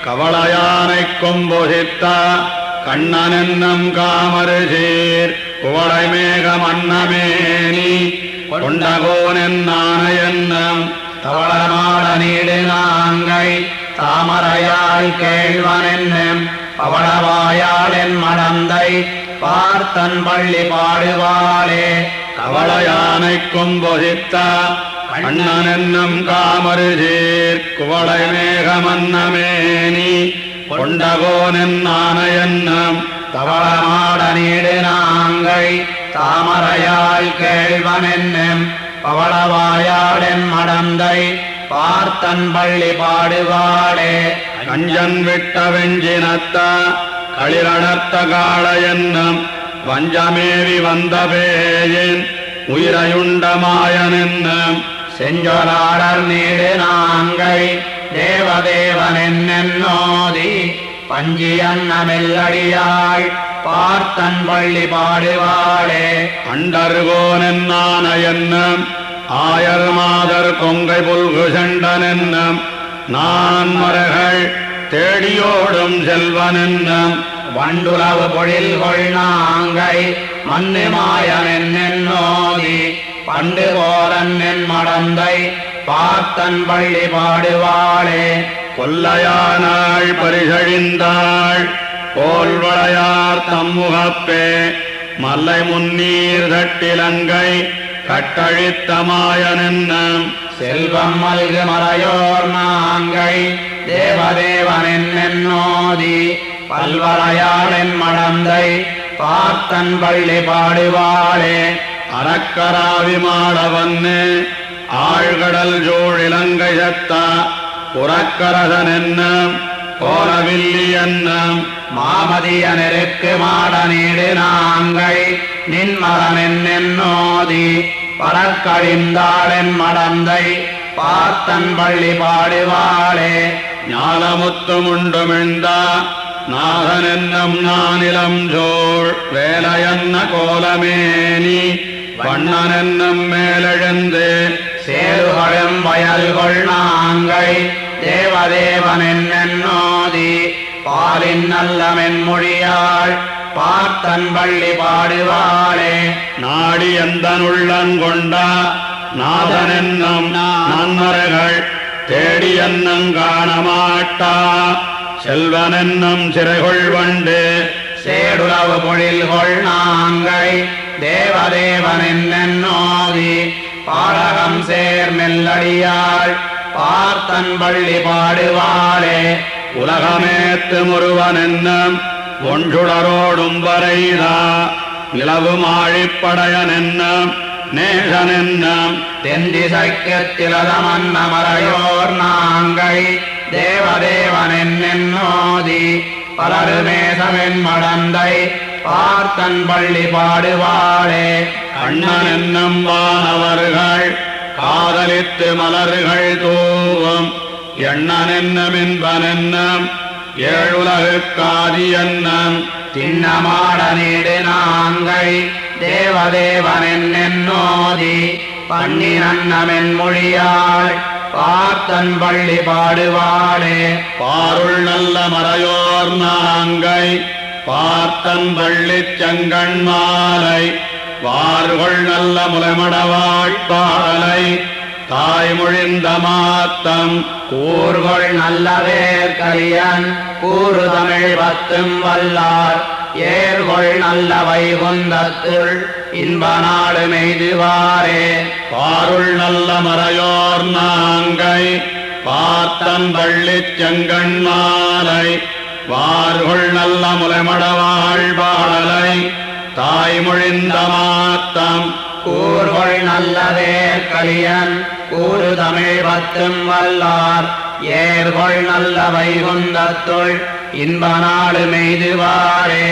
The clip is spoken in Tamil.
கவளையானைக் கொம்பொசித்த கண்ணனென்னும் காமருசீர் குவளை மேகம் அன்னமேனி கொண்டகோனென்னான என்னும் தவளமாட நீடு நாங்கை தாமரையாய் கேழ்வனென்னும் பவளவாயாளென் மடந்தை பார்த்தன் பள்ளி பாடுவாளே கவளையானைக் கொம்பொசித்த கண்ணனென்னும் காமருசீர் குவளை மேகமன்னமேனி கொண்டகோனென்னான என்னும் தவளமாட நீடு நாங்கை தாமரையாய் கேழ்வனென்னும் பவளவாயாளென் மடந்தை பார்த்தன் பள்ளி பாடுவாளே கஞ்சன் விட்ட வெஞ்சினத்த களிரடர்த்த காள என்னும் வஞ்சமேவி வந்த பேயின் உயிரையுண்ட மாயனென்னும் செஞ்சொலாடர் நீடு நாங்கை தேவதேவனென்னோதி பஞ்சியன்னமெல்லடியாள் பார்த்தன் பள்ளி பாடுவாளே அண்டர்கோனென்னான என்னும் ஆயர் மாதர் கொங்கை புல்கு செண்டனென்னும் நான் மரகள் தேடியோடும் செல்வனென்னும் வண்டுளவு பொழில் கொள் நாங்கை மண்ணு மாயனென்னோதி பண்டு போரன் என் மடந்தை பார்த்தன் பள்ளி பாடுவாளே கொல்லையானாள் பரிசழிந்தாள் கோல்வளையார் தம்முகப்பே மல்லை முன்னீர் தட்டிலங்கை கட்டழித்த மாயனென்னும் செல்வம் மல்கு மறையோர் நாங்கை தேவதேவனென்னோதி பல்வளையாளென் மடந்தை பார்த்தன் பள்ளி பாடுவாளே அரக்கராவி மாடவன்னு ஆழ்கடல் சூழிலங்கை சத்த புறக்கரசனென்னும் கோலவில்லி என்னும் மாமதியனருக்கு மாட நீடு நாங்கை நின்மரனென்னோதி பறக்கழிந்தாளென் மடந்தை பார்த்தன் பள்ளி பாடுவாளே ஞாலமுத்துமுண்டுமிழ்ந்த நாதனென்னும் நானிலம் சோழ் வேலையன்ன கோலமேனி வண்ணனென்னும் மேலெழுந்து சேருகளும் வயல்கொள் நாங்கை தேவதேவனென்னோதி பாலின் நல்ல மென்மொழியாள் பார்த்தன் பள்ளி பாடுவாளே நாடி எந்தனுள்ளங்கொண்ட நாதனென்னும் நன்மர்கள் தேடி என்னும் காணமாட்டா செல்வனென்னும் சிறைகொள் வண்டு சேடுளவு பொழில்கொள் நாங்கை தேவதேவனென்னோதி பாடகம் சேர் மெல்லடியாள் பார்த்தன் பள்ளி பாடுவாளே உலகமேத்து முருவனென்னும் ஒன்றுடரோடும் வரைதா நிலவு மாழிப்படையனென்னும் நேசனென்னும் தென்திசைக்கு திலதமன்ன மறையோர் நாங்கை தேவதேவனென்னோதி பலருமேசமென் மடந்தை பார்த்தன் பள்ளி பாடுவாளே கண்ணனென்னும் வானவர்கள் காதலித்து மலர்கள் தூவும் எண்ணனென்னும் என்பனென்னும் ஏழுலகுக்காதி என்னும் தின்னமாட நீடு நாங்கை தேவதேவனென்னோதி பண்ணினன்னமென் மொழியாள் பார்த்தன் பள்ளி பாடுவாளே பாருள் நல்ல மறையோர் நாங்கை பார்த்தன் பள்ளி செங்கண் மாலை வார்கொள் நல்ல முலைமடவாள் பாடலை தாய்மொழிந்த மாத்தம் கூர்கொள் நல்லவேர் கலியன் கூறு தமிழ் பத்தும் வல்லார் ஏர்கொள் நல்ல வைகுந்தத்துள் இன்ப நாடு மெய்துவாரே பாருள் நல்ல மறையோர் நாங்கை பார்த்தன் பள்ளி செங்கண் மாலை வார்கொள் நல்ல முலைமடவாள் பாடலை தாய்மொழிந்த மாத்தம் கூர்கொள் நல்லவேர் கலியன் கூறு தமிழ் பத்தும் வல்லார் ஏர்கொள் நல்ல வைகுந்தத்துள் இன்ப நாடு மெய்துவாரே